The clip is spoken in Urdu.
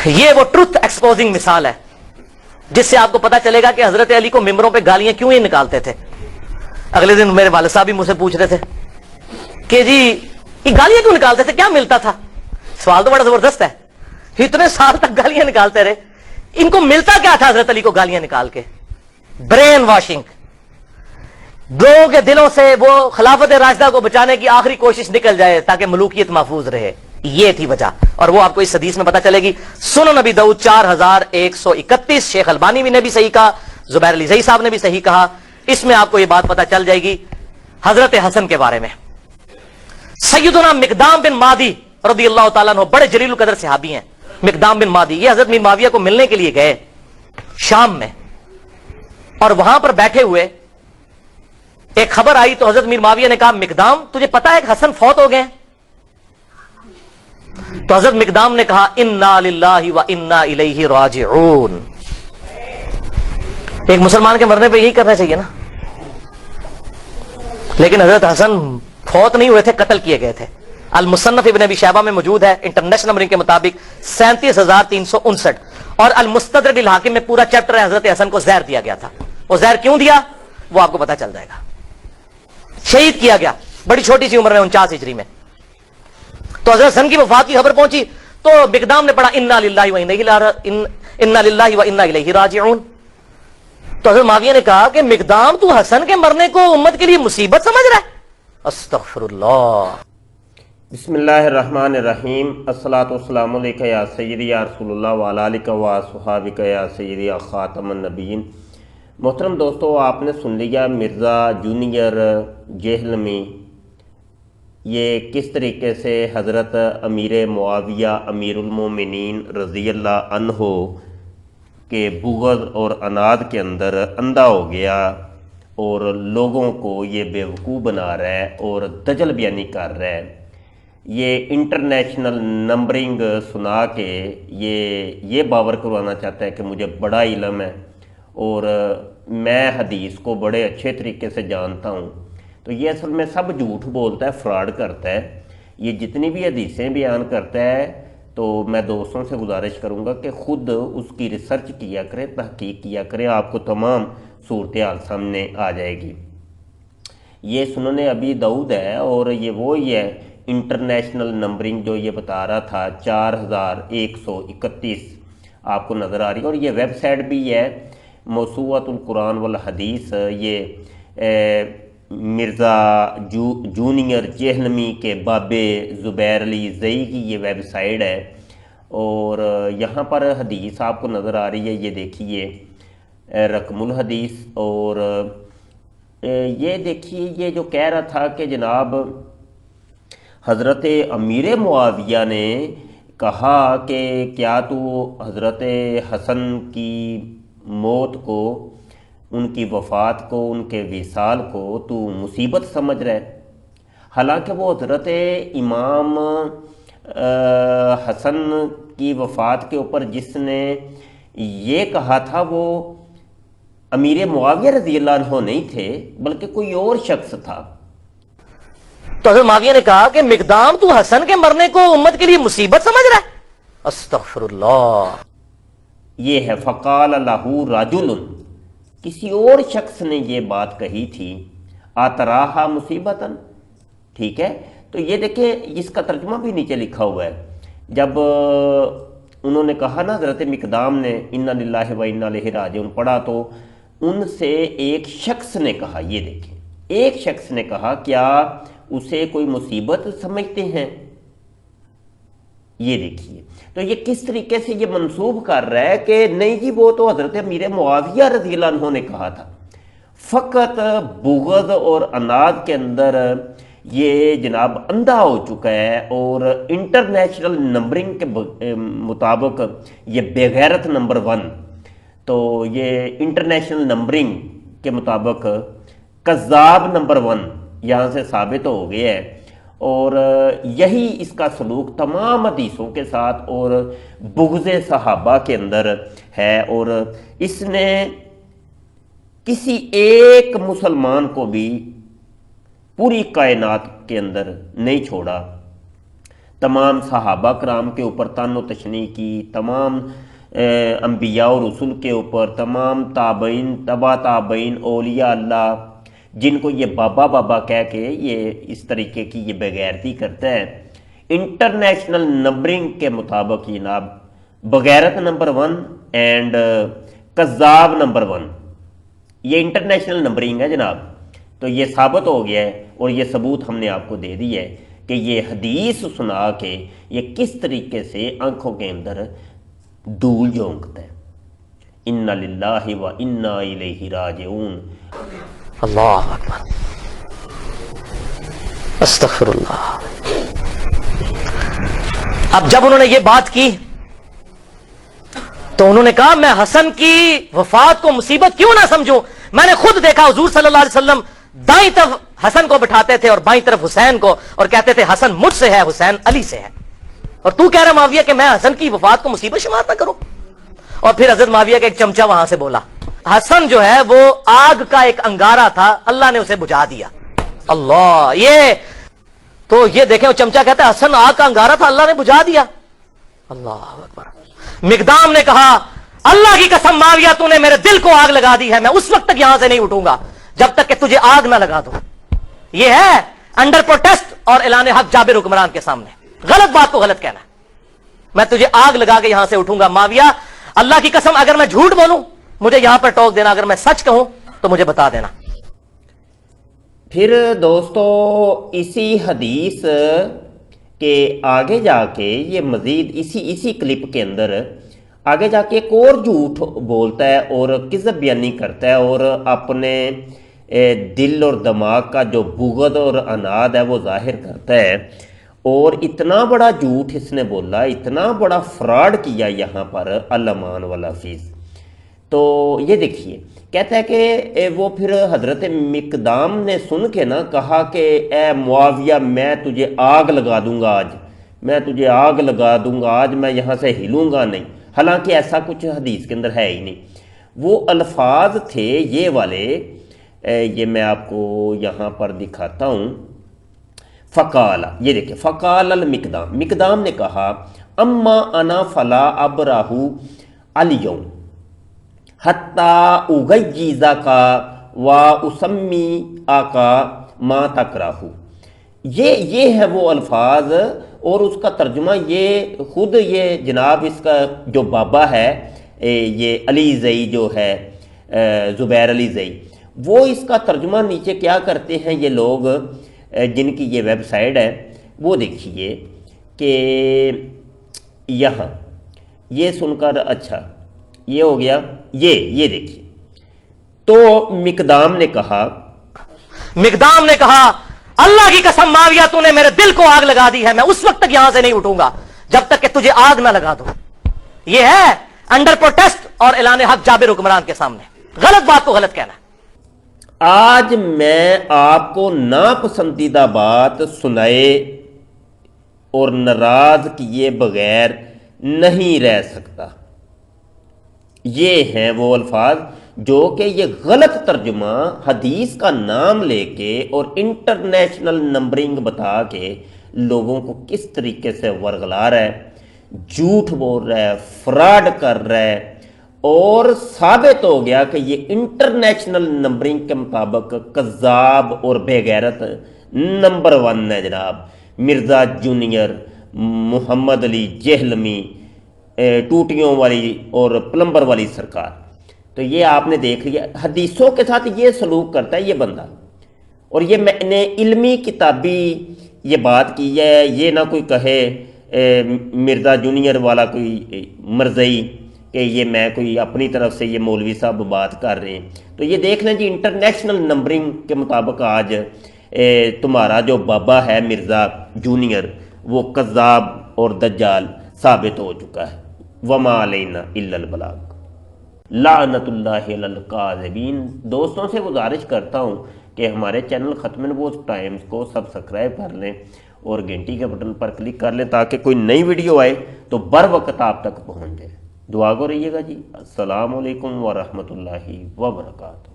یہ وہ ٹروتھ ایکسپوزنگ مثال ہے جس سے آپ کو پتا چلے گا کہ حضرت علی کو ممبروں پہ گالیاں کیوں ہی نکالتے تھے. اگلے دن میرے والد صاحب بھی مجھ سے پوچھ رہے تھے کہ جی یہ گالیاں کیوں نکالتے تھے, کیا ملتا تھا؟ سوال تو بڑا زبردست ہے. اتنے سال تک گالیاں نکالتے رہے, ان کو ملتا کیا تھا حضرت علی کو گالیاں نکال کے؟ Brain washing. لوگوں کے دلوں سے وہ خلافت راشدہ کو بچانے کی آخری کوشش نکل جائے تاکہ ملوکیت محفوظ رہے. یہ تھی وجہ, اور وہ آپ کو اس حدیث میں پتہ چلے گی. سنن نبی داؤد 4131, شیخ البانی نے بھی صحیح کہا, زبیر علی زئی صاحب نے بھی صحیح کہا. اس میں آپ کو یہ بات پتہ چل جائے گی حضرت حسن کے بارے میں. سیدنا مقدام بن مادی رضی اللہ تعالیٰ عنہ بڑے جلیل القدر صحابی ہیں. مقدام بن مادی یہ حضرت میر معاویہ کو ملنے کے لیے گئے شام میں, اور وہاں پر بیٹھے ہوئے ایک خبر آئی تو حضرت میر معاویہ نے کہا مقدام تجھے پتا ہے کہ حسن فوت ہو گئے؟ تو حضرت مقدام نے کہا انا للہ و انا الیہ راجعون. ایک مسلمان کے مرنے پہ یہی کرنا چاہیے نا, لیکن حضرت حسن فوت نہیں ہوئے تھے, قتل کیے گئے تھے. المصنف ابن ابی شیبہ میں موجود ہے انٹرنیشنل نمبرنگ کے مطابق 37,359, اور المستدرک الحاکم میں پورا چیپٹر ہے حضرت حسن کو زہر دیا گیا تھا. وہ زہر کیوں دیا وہ آپ کو پتا چل جائے گا. شہید کیا گیا بڑی چھوٹی سی عمر میں 49 ہجری میں. تو حضرت حسن کی وفات کی خبر پہنچی تو مقدام نے پڑھا انا للہ و انا الیہ راجعون. تو حضرت معاویہ نے کہا کہ مقدام تو حسن کے مرنے کو امت کے لیے مصیبت سمجھ رہا ہے؟ استغفر اللہ. بسم اللہ الرحمن الرحیم. الصلاۃ والسلام علیکہ یا سیدی یا رسول اللہ وعلی آلکہ واصحابک یا سیدی یا خاتم النبیین. محترم دوستو, آپ نے سن لیا مرزا جونیئر جہلمی یہ کس طریقے سے حضرت امیر معاویہ امیر المومنین رضی اللہ عنہ کے بغض اور عناد کے اندر اندھا ہو گیا اور لوگوں کو یہ بیوقوف بنا رہا ہے اور دجل بیانی کر رہا ہے. یہ انٹرنیشنل نمبرنگ سنا کے یہ باور کروانا چاہتا ہے کہ مجھے بڑا علم ہے اور میں حدیث کو بڑے اچھے طریقے سے جانتا ہوں. تو یہ اصل میں سب جھوٹ بولتا ہے, فراڈ کرتا ہے. یہ جتنی بھی حدیثیں بیان کرتا ہے تو میں دوستوں سے گزارش کروں گا کہ خود اس کی ریسرچ کیا کریں, تحقیق کیا کریں, آپ کو تمام صورتحال سامنے آ جائے گی. یہ سنن ابی داؤد ہے اور یہ وہی ہے انٹرنیشنل نمبرنگ جو یہ بتا رہا تھا 4131 آپ کو نظر آ رہی ہے. اور یہ ویب سائٹ بھی ہے موسوعۃ القرآن والحدیث. یہ مرزا جونیئر جہلمی کے بابے زبیر علی زئی کی یہ ویب سائٹ ہے, اور یہاں پر حدیث آپ کو نظر آ رہی ہے. یہ دیکھیے رقم الحدیث, اور یہ دیکھیے یہ جو کہہ رہا تھا کہ جناب حضرت امیر معاویہ نے کہا کہ کیا تو حضرت حسن کی موت کو, ان کی وفات کو, ان کے وصال کو تو مصیبت سمجھ رہے, حالانکہ وہ حضرت امام حسن کی وفات کے اوپر جس نے یہ کہا تھا وہ امیر معاویہ رضی اللہ عنہ نہیں تھے بلکہ کوئی اور شخص تھا. تو حضرت معاویہ نے کہا کہ مقدام تو حسن کے مرنے کو امت کے لیے مصیبت سمجھ رہا ہے؟ استغفر اللہ. یہ ہے فقال لہ رجل, کسی اور شخص نے یہ بات کہی تھی, اتراہا مصیبتاً. ٹھیک ہے, تو یہ دیکھیں اس کا ترجمہ بھی نیچے لکھا ہوا ہے. جب انہوں نے کہا نا حضرت مقدام نے انا للہ و انا الیہ راجعون پڑھا تو ان سے ایک شخص نے کہا, یہ دیکھیں ایک شخص نے کہا کیا اسے کوئی مصیبت سمجھتے ہیں؟ یہ دیکھیے تو یہ کس طریقے سے یہ منسوب کر رہا ہے کہ نہیں جی وہ تو حضرت امیر معاویہ رضی اللہ عنہ نے کہا تھا. فقط بغض اور عناد کے اندر یہ جناب اندھا ہو چکا ہے, اور انٹرنیشنل نمبرنگ کے مطابق یہ بغیرت نمبر 1, تو یہ انٹرنیشنل نمبرنگ کے مطابق کذاب نمبر 1 یہاں سے ثابت ہو گیا ہے. اور یہی اس کا سلوک تمام حدیثوں کے ساتھ اور بغض صحابہ کے اندر ہے, اور اس نے کسی ایک مسلمان کو بھی پوری کائنات کے اندر نہیں چھوڑا. تمام صحابہ کرام کے اوپر طعن و تشنیع کی، تمام انبیاء و رسول کے اوپر، تمام تابعین، تبا تابعین، اولیاء اللہ، جن کو یہ بابا بابا کہہ کے یہ اس طریقے کی یہ بغیرتی کرتا ہے۔ انٹرنیشنل نمبرنگ کے مطابق جناب بغیرت نمبر 1 اینڈ کذاب نمبر 1، یہ انٹرنیشنل نمبرنگ ہے جناب۔ تو یہ ثابت ہو گیا ہے اور یہ ثبوت ہم نے آپ کو دے دی ہے کہ یہ حدیث سنا کے یہ کس طریقے سے آنکھوں کے اندر دھول جھونکتا ہے۔ اِنَّ لِلَّهِ وَإِنَّا إِلَيْهِ راجعون۔ اللہ اکبر، استغفر اللہ۔ اب جب انہوں نے یہ بات کی تو انہوں نے کہا میں حسن کی وفات کو مصیبت کیوں نہ سمجھوں، میں نے خود دیکھا حضور صلی اللہ علیہ وسلم دائیں طرف حسن کو بٹھاتے تھے اور بائیں طرف حسین کو، اور کہتے تھے حسن مجھ سے ہے، حسین علی سے ہے، اور تو کہہ رہا معاویہ کہ میں حسن کی وفات کو مصیبت شمار نہ کروں۔ اور پھر حضرت معاویہ کا ایک چمچہ وہاں سے بولا، حسن جو ہے وہ آگ کا ایک انگارہ تھا، اللہ نے اسے بجھا دیا۔ اللہ، یہ تو یہ دیکھیں وہ چمچہ کہتا ہے حسن آگ کا انگارہ تھا، اللہ نے بجھا دیا۔ اللہ اکبر۔ مقدام نے کہا اللہ کی قسم معاویہ تو نے میرے دل کو آگ لگا دی ہے، میں اس وقت تک یہاں سے نہیں اٹھوں گا جب تک کہ تجھے آگ نہ لگا دوں۔ یہ ہے انڈر پروٹیسٹ اور اعلان حق جابر حکمران کے سامنے، غلط بات کو غلط کہنا ہے۔ میں تجھے آگ لگا کے یہاں سے اٹھوں گا معاویہ، اللہ کی قسم اگر میں جھوٹ بولوں مجھے یہاں پر ٹوک دینا، اگر میں سچ کہوں تو مجھے بتا دینا۔ پھر دوستو اسی حدیث کے آگے جا کے یہ مزید اسی کلپ کے اندر آگے جا کے ایک اور جھوٹ بولتا ہے اور کذب بیانی کرتا ہے، اور اپنے دل اور دماغ کا جو بغض اور عناد ہے وہ ظاہر کرتا ہے، اور اتنا بڑا جھوٹ اس نے بولا، اتنا بڑا فراڈ کیا یہاں پر الامان والحفیظ۔ تو یہ دیکھیے کہتا ہے کہ وہ پھر حضرت مقدام نے سن کے نا کہا کہ اے معاویہ میں تجھے آگ لگا دوں گا آج، میں تجھے آگ لگا دوں گا آج، میں یہاں سے ہلوں گا نہیں۔ حالانکہ ایسا کچھ حدیث کے اندر ہے ہی نہیں۔ وہ الفاظ تھے یہ والے، یہ میں آپ کو یہاں پر دکھاتا ہوں۔ فقال، یہ دیکھیں فقال المقدام، مقدام نے کہا اما انا فلا ابراہ الیوم حتی اغیظک و اسمی آقا ما تکرہ۔ یہ ہے وہ الفاظ، اور اس کا ترجمہ یہ خود یہ جناب اس کا جو بابا ہے یہ علی زئی جو ہے زبیر علی زئی، وہ اس کا ترجمہ نیچے کیا کرتے ہیں یہ لوگ جن کی یہ ویب سائٹ ہے، وہ دیکھیے کہ یہاں یہ سن کر اچھا یہ ہو گیا، یہ دیکھیے۔ تو مقدام نے کہا اللہ کی قسم معاویہ تو نے میرے دل کو آگ لگا دی ہے، میں اس وقت تک یہاں سے نہیں اٹھوں گا جب تک کہ تجھے آگ نہ لگا دوں۔ یہ ہے انڈر پروٹیسٹ اور اعلان حق جابر حکمران کے سامنے، غلط بات کو غلط کہنا ہے۔ آج میں آپ کو ناپسندیدہ بات سنائے اور ناراض کیے بغیر نہیں رہ سکتا۔ یہ ہیں وہ الفاظ جو کہ یہ غلط ترجمہ حدیث کا نام لے کے اور انٹرنیشنل نمبرنگ بتا کے لوگوں کو کس طریقے سے ورغلا رہا ہے، جھوٹ بول رہا ہے، فراڈ کر رہا ہے، اور ثابت ہو گیا کہ یہ انٹرنیشنل نمبرنگ کے مطابق کذاب اور بے غیرت نمبر 1 ہے جناب۔ مرزا جونیئر، محمد علی جہلمی، ٹوٹیوں والی اور پلمبر والی سرکار۔ تو یہ آپ نے دیکھ لیا، حدیثوں کے ساتھ یہ سلوک کرتا ہے یہ بندہ، اور یہ میں نے علمی کتابی یہ بات کی ہے، یہ نہ کوئی کہے مرزا جونیئر والا کوئی مرزئی کہ یہ میں کوئی اپنی طرف سے یہ مولوی صاحب بات کر رہے ہیں۔ تو یہ دیکھ لیں جی انٹرنیشنل نمبرنگ کے مطابق آج تمہارا جو بابا ہے مرزا جونیئر وہ کذاب اور دجال ثابت ہو چکا ہے۔ وما علینا الا البلاغ، لعنت اللہ علی الکاذبین۔ دوستوں سے گزارش کرتا ہوں کہ ہمارے چینل ختم نبوت ٹائمز کو سبسکرائب کر لیں اور گھنٹی کے بٹن پر کلک کر لیں تاکہ کوئی نئی ویڈیو آئے تو بر وقت آپ تک پہنچ جائے۔ دعا گو رہیے گا جی۔ السلام علیکم ورحمۃ اللہ وبرکاتہ۔